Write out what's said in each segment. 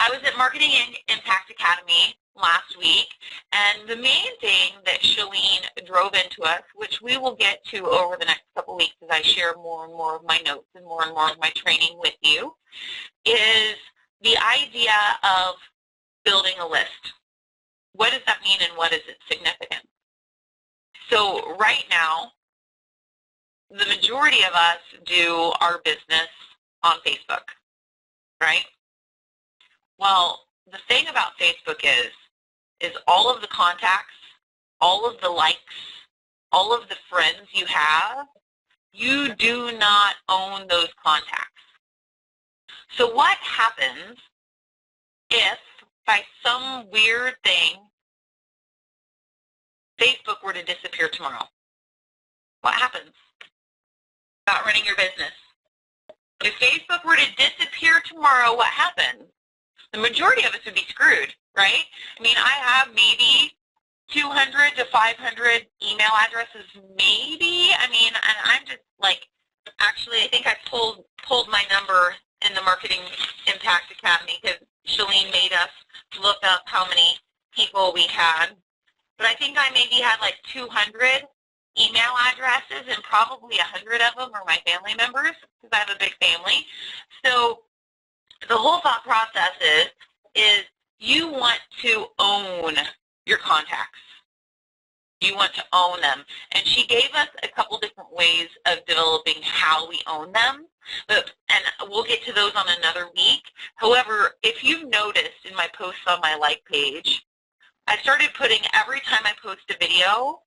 I was at Marketing Impact Academy last week, and the main thing that Shalene drove into us, which we will get to over the next couple weeks as I share more and more of my notes and more of my training with you, is the idea of building a list. What does that mean and what is its significance? So right now, the majority of us do our business on Facebook, right? Well, the thing about Facebook is all of the contacts, all of the likes, all of the friends you have, you do not own those contacts. So what happens if, by some weird thing, Facebook were to disappear tomorrow? What happens about running your business? If Facebook were to disappear tomorrow, what happens? The majority of us would be screwed, right? I mean, I have maybe 200 to 500 email addresses, maybe. I mean, and I'm just like, actually, I think I pulled my number in the Marketing Impact Academy because Shalene made us look up how many people we had. But I think I maybe had like 200 email addresses, and probably 100 of them are my family members because I have a big family. So the whole thought process is you want to own your contacts. You want to own them. And she gave us a couple different ways of developing how we own them, and we'll get to those on another week. However, if you've noticed in my posts on my like page, I started putting every time I post a video,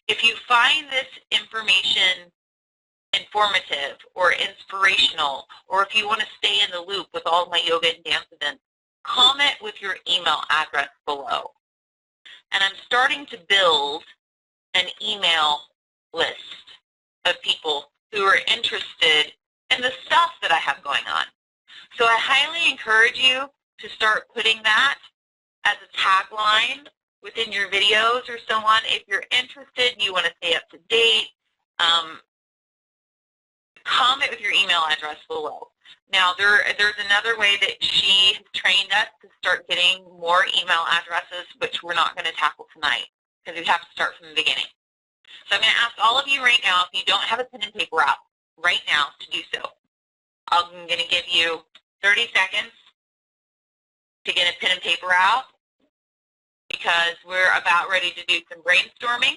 if you find this information informative or inspirational, or if you want to stay in the loop with all of my yoga and dance events, comment with your email address below. And I'm starting to build an email list of people who are interested in the stuff that I have going on. So I highly encourage you to start putting that as a tagline within your videos or so on. If you're interested and you want to stay up to date, comment with your email address below. Now, there's another way that she has trained us to start getting more email addresses, which we're not going to tackle tonight because we have to start from the beginning. So I'm going to ask all of you right now, if you don't have a pen and paper out right now, to do so. I'm going to give you 30 seconds to get a pen and paper out because we're about ready to do some brainstorming.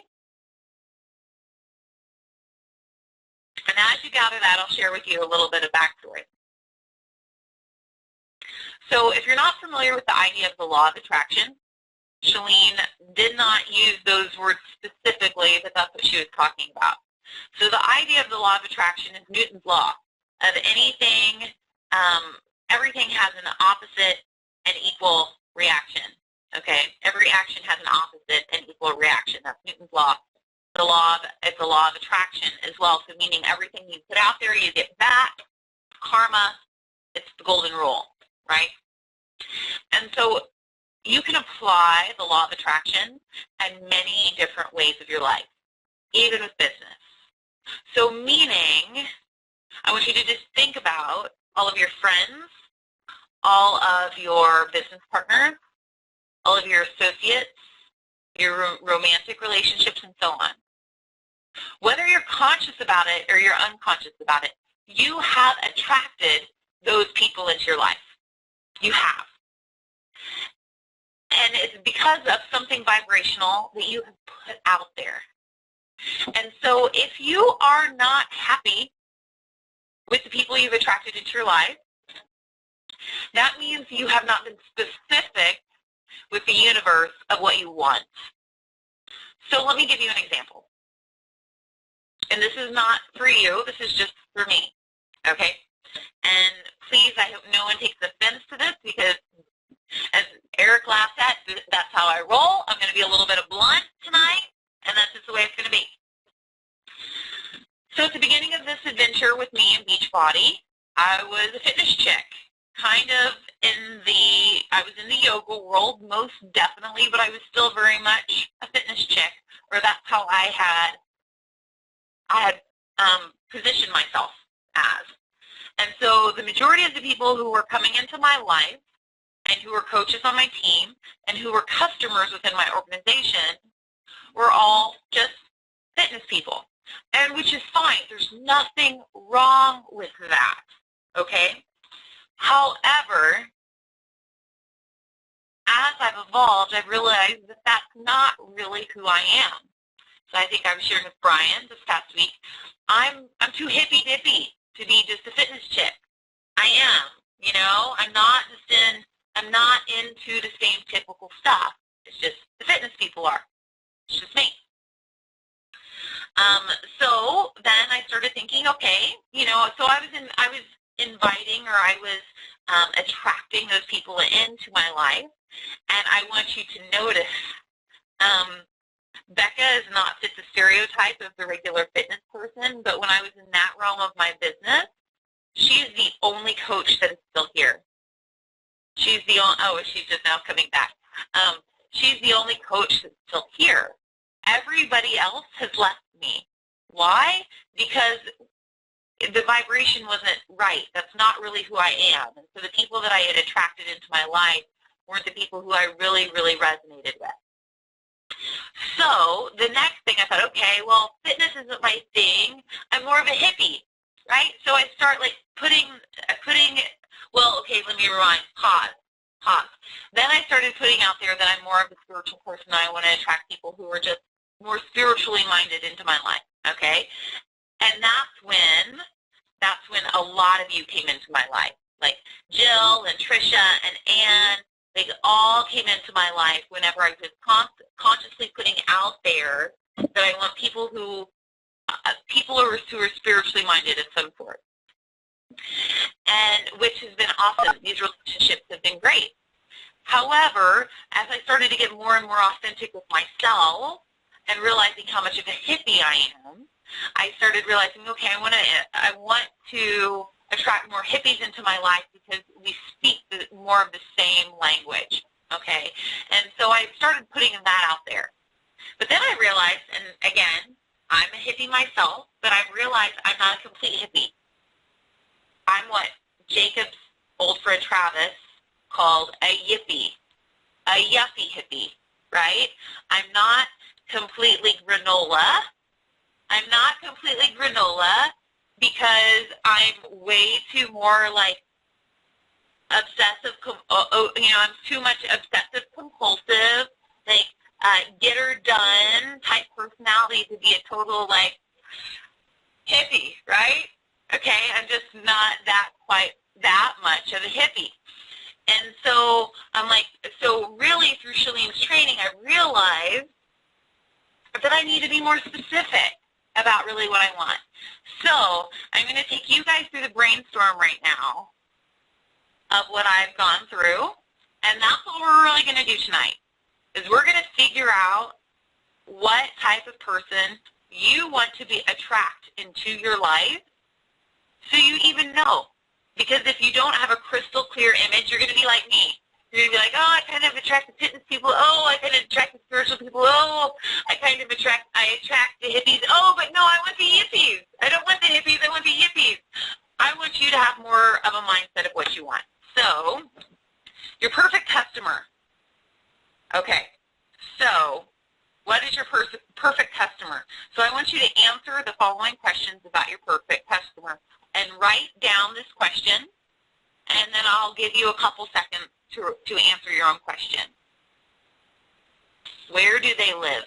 And as you gather that, I'll share with you a little bit of backstory. So if you're not familiar with the idea of the law of attraction, Shalene did not use those words specifically, but that's what she was talking about. So the idea of the law of attraction is Newton's law of anything, everything has an opposite and equal reaction, okay? Every action has an opposite and equal reaction. That's Newton's law. It's a law of attraction as well, so meaning everything you put out there, you get back. Karma, it's the golden rule, right? And so you can apply the law of attraction in many different ways of your life, even with business. So meaning, I want you to just think about all of your friends, all of your business partners, all of your associates, your romantic relationships, and so on. Whether you're conscious about it or you're unconscious about it, you have attracted those people into your life. You have. And it's because of something vibrational that you have put out there. And so if you are not happy with the people you've attracted into your life, that means you have not been specific with the universe of what you want. So let me give you an example. And this is not for you, this is just for me, okay? And please, I hope no one takes offense to this because, as Eric laughed at, that's how I roll. I'm going to be a little bit of blunt tonight, and that's just the way it's going to be. So at the beginning of this adventure with me and Beachbody, I was a fitness chick, kind of I was in the yoga world most definitely, but I was still very much a fitness chick, or that's how I had positioned myself as. And so the majority of the people who were coming into my life and who were coaches on my team and who were customers within my organization were all just fitness people, and which is fine. There's nothing wrong with that, okay? However, as I've evolved, I've realized that that's not really who I am. So I think I was sharing with Brian this past week, I'm too hippy-dippy to be just a fitness chick. I am, you know, I'm not into the same typical stuff. It's just the fitness people are. It's just me. So then I started thinking, okay, you know, so I was inviting, or I was attracting those people into my life, and I want you to notice, Becca is not fit the stereotype of the regular fitness person, but when I was in that realm of my business, she's the only coach that is still here. She's the only, oh, she's just now coming back. She's the only coach that's still here. Everybody else has left me. Why? Because the vibration wasn't right. That's not really who I am. And so the people that I had attracted into my life weren't the people who I really, really resonated with. So the next thing I thought, okay, well, fitness isn't my thing. I'm more of a hippie, right? So I start like putting, well, okay, let me rewind, pause. Then I started putting out there that I'm more of a spiritual person. I want to attract people who are just more spiritually minded into my life, okay? And that's when a lot of you came into my life, like Jill and Trisha and Ann. They all came into my life whenever I was consciously putting out there that I want people who are spiritually minded of some sort, and which has been awesome. These relationships have been great. However, as I started to get more and more authentic with myself and realizing how much of a hippie I am, I started realizing, okay, I want to attract more hippies into my life because we speak more of the same language, okay? And so I started putting that out there. But then I realized, and again, I'm a hippie myself, but I've realized I'm not a complete hippie. I'm what Jacob's old friend Travis called a yuppie hippie, right? I'm not completely granola. I'm not completely granola because I'm way too more like obsessive, I'm too much obsessive compulsive, like get her done type personality to be a total like hippie, right? Okay, I'm just not that quite that much of a hippie. And so I'm like, so really through Shalene's training, I realized that I need to be more specific about really what I want. So I'm going to take you guys through the brainstorm right now of what I've gone through, and that's what we're really going to do tonight, is we're going to figure out what type of person you want to attract into your life so you even know. Because if you don't have a crystal clear image, you're going to be like me. You're going to be like, oh, I kind of attract the fitness people. Oh, I kind of attract the spiritual people. Oh, I attract the hippies. Oh, but no, I want the hippies. I don't want the hippies. I want the yippies. I want you to have more of a mindset of what you want. So, your perfect customer. Okay, so what is your perfect customer? So I want you to answer the following questions about your perfect customer and write down this question, and then I'll give you a couple seconds to answer your own question. Where do they live?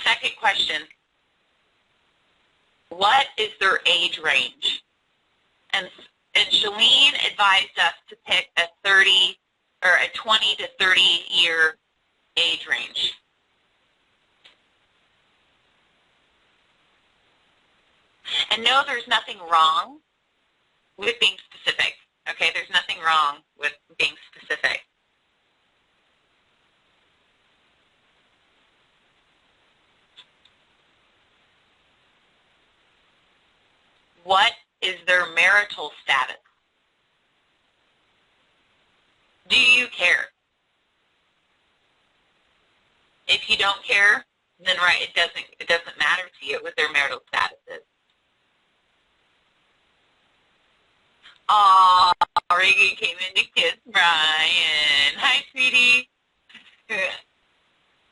Second question, what is their age range? And Shalene advised us to pick a 20 to 30 year age range. And no, there's nothing wrong with being specific. Okay, there's nothing wrong with being specific. What is their marital status? Do you care? If you don't care, then right, it doesn't matter to you what their marital status is. Aw, Reagan came in to kiss Brian. Hi, sweetie.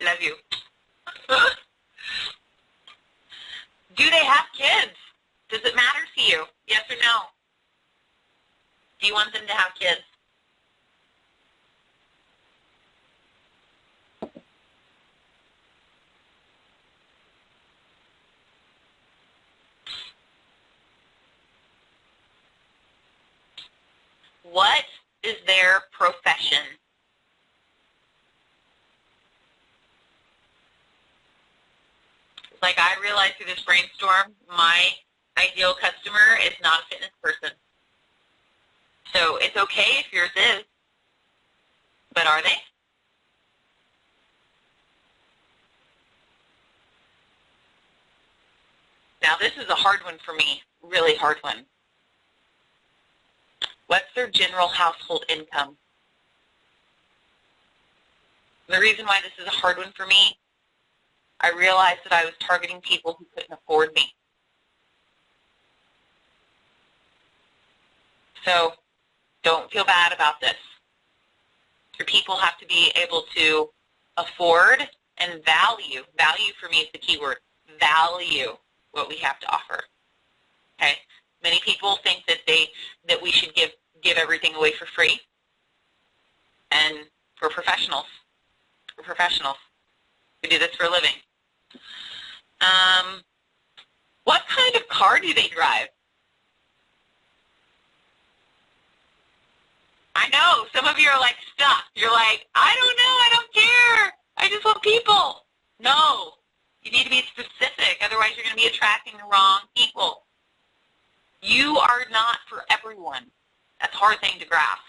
Love you. Do they have kids? Does it matter to you? Yes or no? Do you want them to have kids? What is their profession? Like I realized through this brainstorm, my ideal customer is not a fitness person. So it's okay if yours is, but are they? Now this is a hard one for me, really hard one. What's their general household income? The reason why this is a hard one for me, I realized that I was targeting people who couldn't afford me. So don't feel bad about this. Your people have to be able to afford and value. Value for me is the key word. Value what we have to offer. Okay? Many people think that we should give everything away for free. And we're professionals. We're professionals. We do this for a living. What kind of car do they drive? I know, some of you are like stuck. You're like, I don't know, I don't care. I just want people. No, you need to be specific. Otherwise, you're going to be attracting the wrong people. You are not for everyone. That's a hard thing to grasp.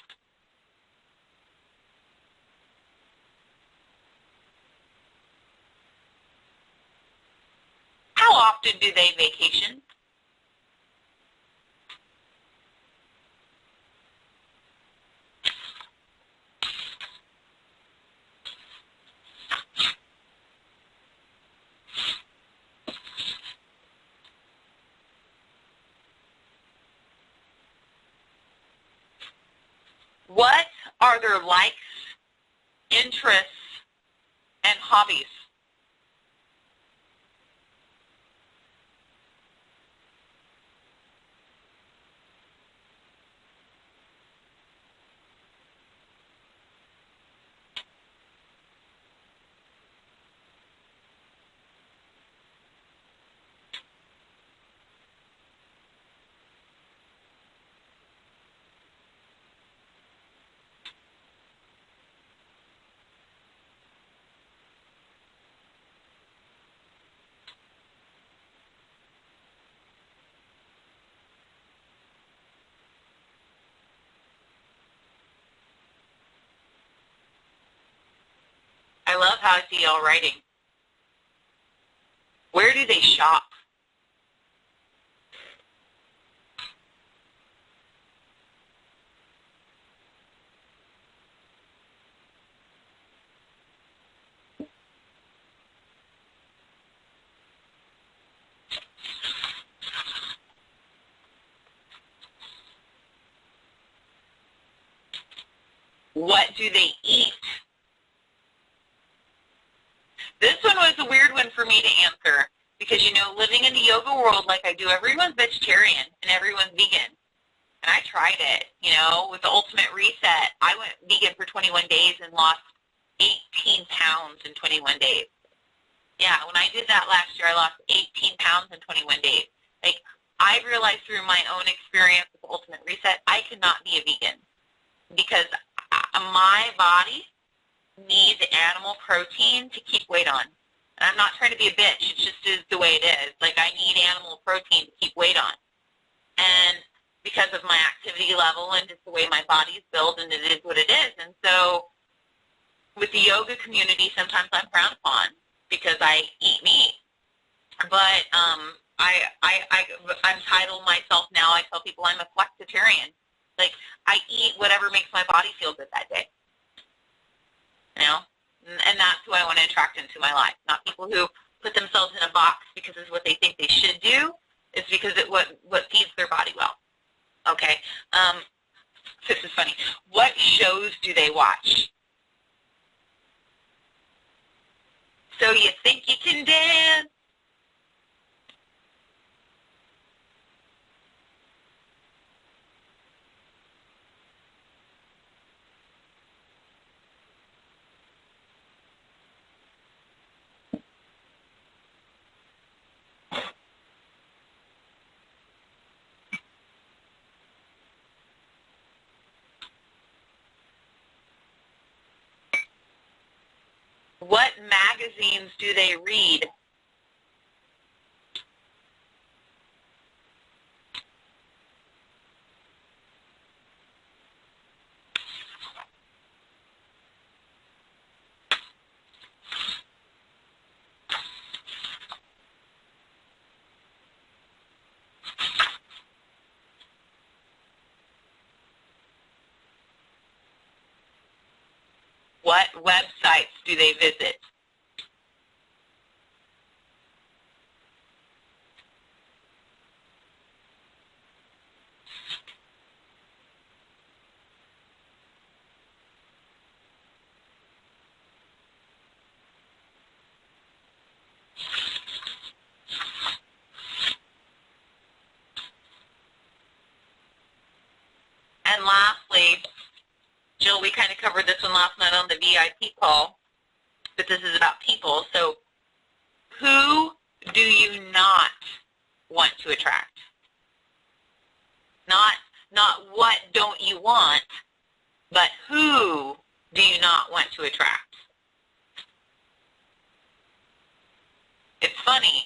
How often do they vacation? What are their likes, interests, and hobbies? I love how I see y'all writing. Where do they shop? What do they eat? This one was a weird one for me to answer because, you know, living in the yoga world like I do, everyone's vegetarian and everyone's vegan. And I tried it, you know, with the Ultimate Reset. I went vegan for 21 days and lost 18 pounds in 21 days. Yeah, when I did that last year, I lost 18 pounds in 21 days. Like, I realized through my own experience with the Ultimate Reset, I could not be a vegan because my body needs animal protein to keep weight on. And I'm not trying to be a bitch. It just is the way it is. Like, I need animal protein to keep weight on. And because of my activity level and just the way my body's built, and it is what it is. And so with the yoga community, sometimes I'm frowned upon because I eat meat. But I'm titled myself now. I tell people I'm a flexitarian. Like, I eat whatever makes my body feel good that day. You know? And that's who I want to attract into my life. Not people who put themselves in a box because it's what they think they should do. It's because it's what feeds their body well. Okay? This is funny. What shows do they watch? So You Think You Can Dance? What magazines do they read? What websites do they visit? And lastly, Jill, we kind of covered this one last night on the VIP call, but this is about people. So who do you not want to attract? Not what don't you want, but who do you not want to attract? It's funny.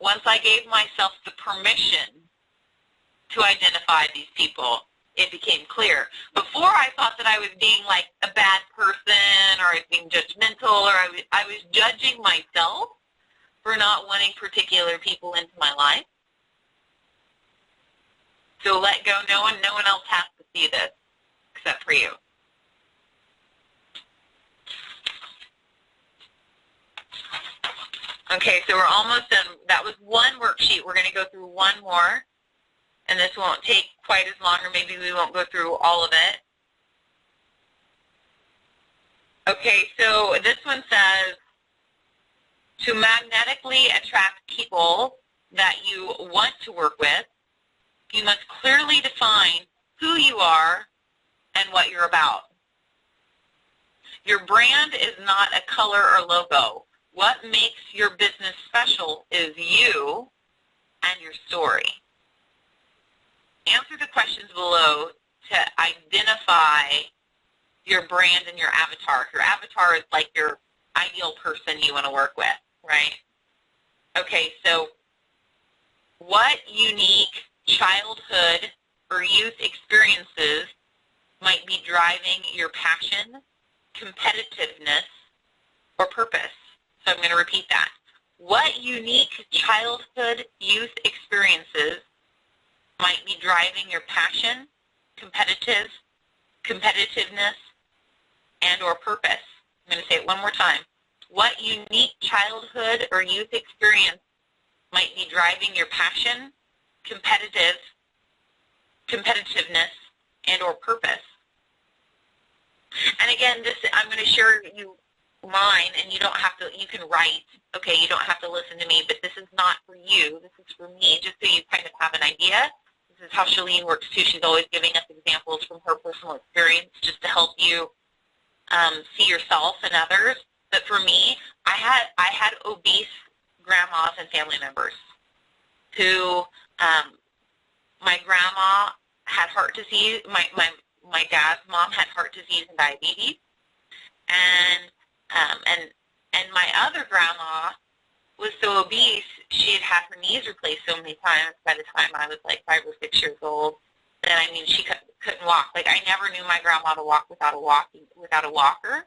Once I gave myself the permission to identify these people, it became clear. Before, I thought that I was being like a bad person, or I was being judgmental, or I was judging myself for not wanting particular people into my life. So let go. No one else has to see this except for you. Okay, so we're almost done. That was one worksheet. We're going to go through one more, and this won't take quite as long, or maybe we won't go through all of it. Okay, so this one says, to magnetically attract people that you want to work with, you must clearly define who you are and what you're about. Your brand is not a color or logo. What makes your business special is you and your story. Answer the questions below to identify your brand and your avatar. Your avatar is like your ideal person you want to work with, right? Okay, so what unique childhood or youth experiences might be driving your passion, competitiveness, or purpose? So I'm going to repeat that. What unique childhood youth experiences might be driving your passion, competitiveness, and or purpose? I'm going to say it one more time. What unique childhood or youth experience might be driving your passion, competitiveness, and or purpose? And again, I'm going to share you mine, and you don't have to, you can write, okay, you don't have to listen to me, but this is not for you, this is for me, just so you kind of have an idea. This is how Shalene works too. She's always giving us examples from her personal experience just to help you see yourself and others. But for me, I had obese grandmas and family members who, my grandma had heart disease, my dad's mom had heart disease and diabetes, and my other grandma was so obese, she had had her knees replaced so many times by the time I was like 5 or 6 years old that, I mean, she couldn't walk. Like, I never knew my grandma to walk without a walker,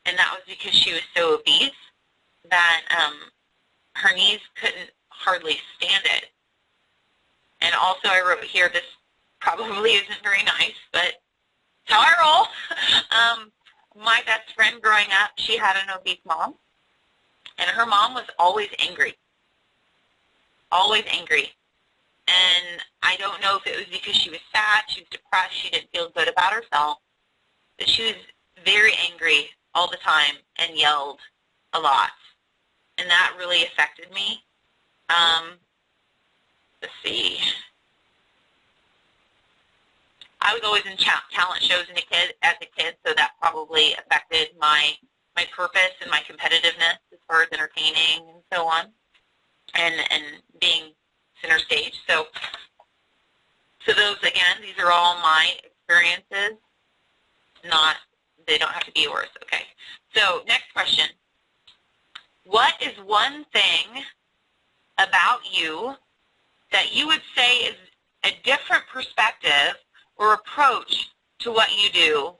and that was because she was so obese that her knees couldn't hardly stand it. also I wrote here, this probably isn't very nice, but it's how I roll. My best friend growing up, she had an obese mom, and her mom was always angry. Always angry. And I don't know if it was because she was sad, she was depressed, she didn't feel good about herself, but she was very angry all the time and yelled a lot. And that really affected me. Let's see. I was always in talent shows as a kid, so that probably affected my purpose and my competitiveness as far as entertaining and so on, and being center stage. So those, again, these are all my experiences. They don't have to be yours. Okay. So next question. What is one thing about you that you would say is a different perspective or approach to what you do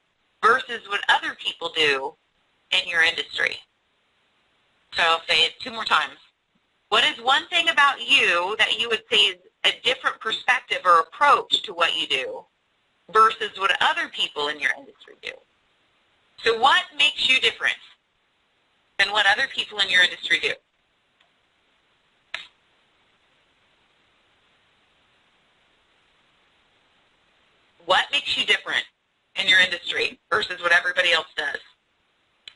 versus what other people do in your industry? So I'll say it 2 more times. What is one thing about you that you would say is a different perspective or approach to what you do versus what other people in your industry do? So what makes you different than what other people in your industry do? What makes you different in your industry versus what everybody else does?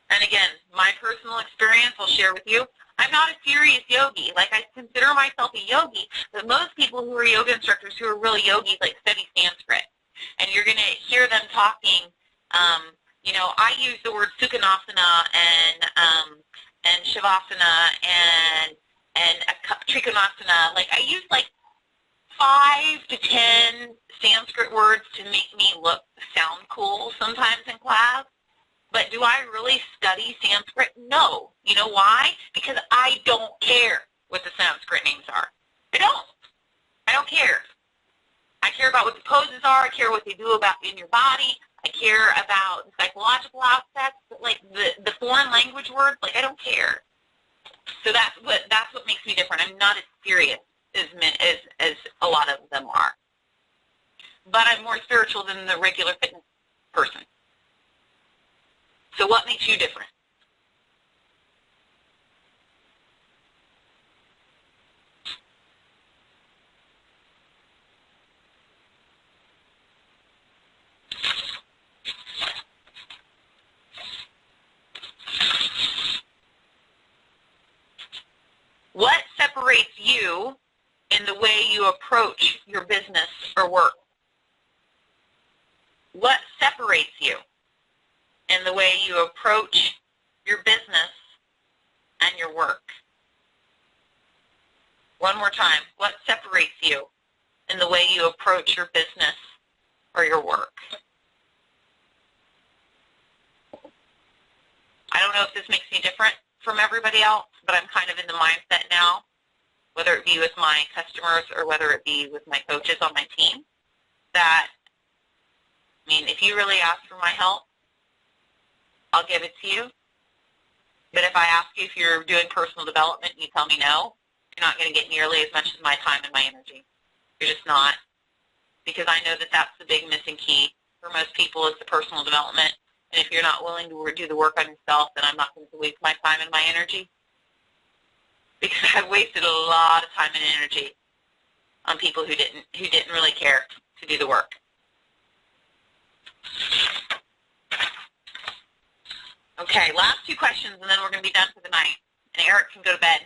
And again, my personal experience I'll share with you. I'm not a serious yogi. Like, I consider myself a yogi, but most people who are yoga instructors who are really yogis, like, study Sanskrit. And you're going to hear them talking. I use the word Sukhanasana and Shavasana and Trikonasana. Like, I use, 5 to 10 Sanskrit words to make me sound cool sometimes in class. But do I really study Sanskrit? No. You know why? Because I don't care what the Sanskrit names are. I don't care. I care about what the poses are. I care what they do in your body. I care about the psychological aspects. But the foreign language words, I don't care. So that's what makes me different. I'm not as serious as a lot of them are. But I'm more spiritual than the regular fitness person. So what makes you different? What separates you in the way you approach your business or work? What separates you in the way you approach your business and your work? One more time. What separates you in the way you approach your business or your work? I don't know if this makes me different from everybody else, but I'm kind of in the mindset now, whether it be with my customers or whether it be with my coaches on my team, that, if you really ask for my help, I'll give it to you. But if I ask you if you're doing personal development and you tell me no, you're not going to get nearly as much as my time and my energy. You're just not. Because I know that that's the big missing key for most people is the personal development. And if you're not willing to do the work on yourself, then I'm not going to waste my time and my energy. Because I've wasted a lot of time and energy on people who didn't really care to do the work. Okay, last 2 questions, and then we're going to be done for the night. And Eric can go to bed.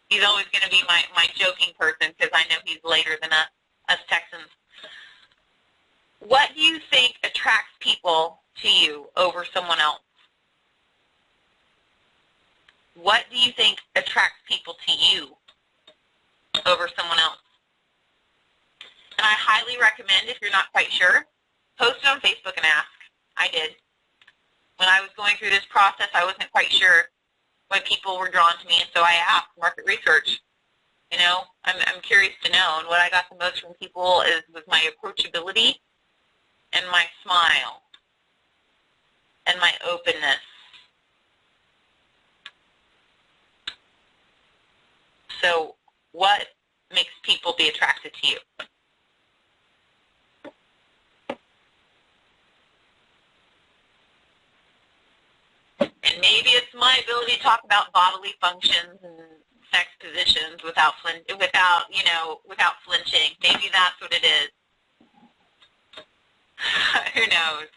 He's always going to be my joking person because I know he's later than us Texans. What do you think attracts people to you over someone else? What do you think attracts people to you over someone else? And I highly recommend, if you're not quite sure, post it on Facebook and ask. I did. When I was going through this process, I wasn't quite sure why people were drawn to me, and so I asked market research. I'm curious to know, and what I got the most from people was my approachability and my smile and my openness. So what makes people people be attracted to you. And maybe it's my ability to talk about bodily functions and sex positions without flinching. Maybe that's what it is. Who knows?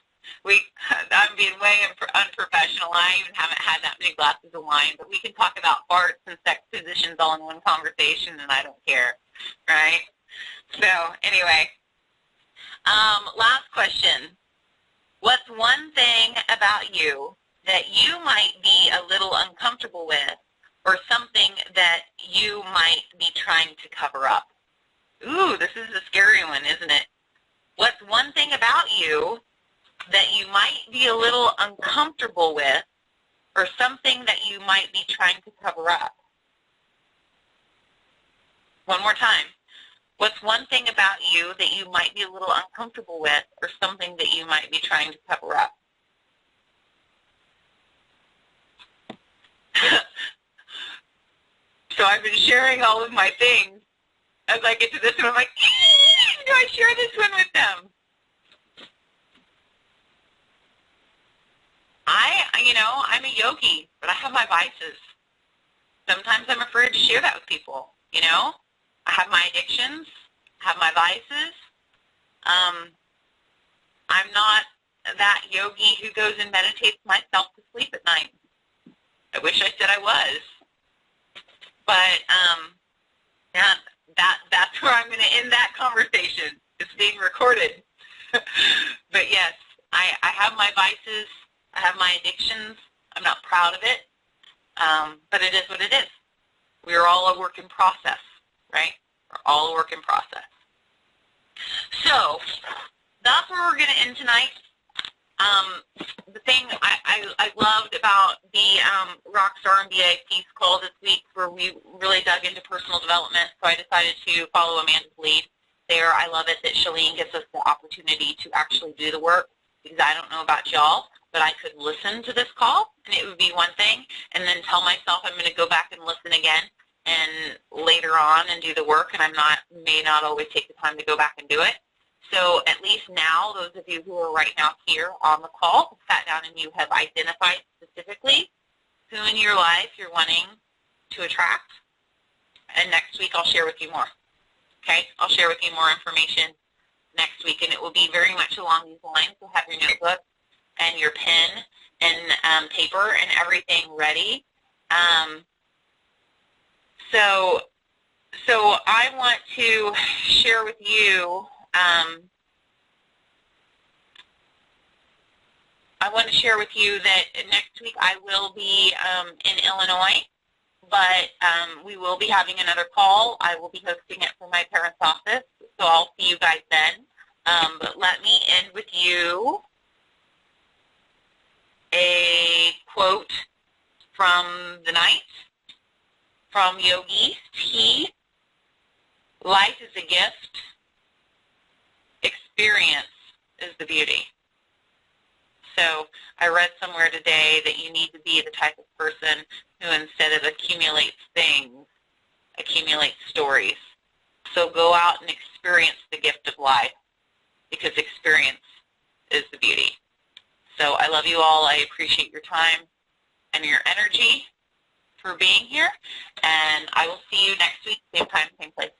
I'm being way unprofessional. I even haven't had that many glasses of wine, but we can talk about farts and sex positions all in one conversation, and I don't care, right? So anyway, last question. What's one thing about you that you might be a little uncomfortable with, or something that you might be trying to cover up? Ooh, this is a scary one, isn't it? What's one thing about you that you might be a little uncomfortable with, or something that you might be trying to cover up? One more time. What's one thing about you that you might be a little uncomfortable with, or something that you might be trying to cover up? So I've been sharing all of my things. As I get to this one, I'm like, do I share this one with them? I'm a yogi, but I have my vices. Sometimes I'm afraid to share that with people, I have my addictions, I have my vices. I'm not that yogi who goes and meditates myself to sleep at night. I wish I said I was. But that's where I'm going to end that conversation. It's being recorded. But yes, I have my vices. I have my addictions. I'm not proud of it. But it is what it is. We're all a work in process, right? We're all a work in process. So that's where we're going to end tonight. The thing I loved about the Rockstar and VIP's call this week, where we really dug into personal development, so I decided to follow Amanda's lead there. I love it that Shalene gives us the opportunity to actually do the work, because I don't know about y'all, but I could listen to this call, and it would be one thing, and then tell myself I'm going to go back and listen again and later on and do the work, and may not always take the time to go back and do it. So at least now, those of you who are right now here on the call have sat down and you have identified specifically who in your life you're wanting to attract. And next week I'll share with you more. Okay? I'll share with you more information next week, and it will be very much along these lines. So have your notebook and your pen and paper and everything ready. So I want to share with you that next week I will be in Illinois, but we will be having another call. I will be hosting it from my parents' office, so I'll see you guys then. But let me end with you a quote from the night, from Yogi T. Life is a gift. Experience is the beauty. So I read somewhere today that you need to be the type of person who, instead of accumulates things, accumulates stories. So go out and experience the gift of life, because experience is the beauty. So I love you all. I appreciate your time and your energy for being here, and I will see you next week, same time, same place.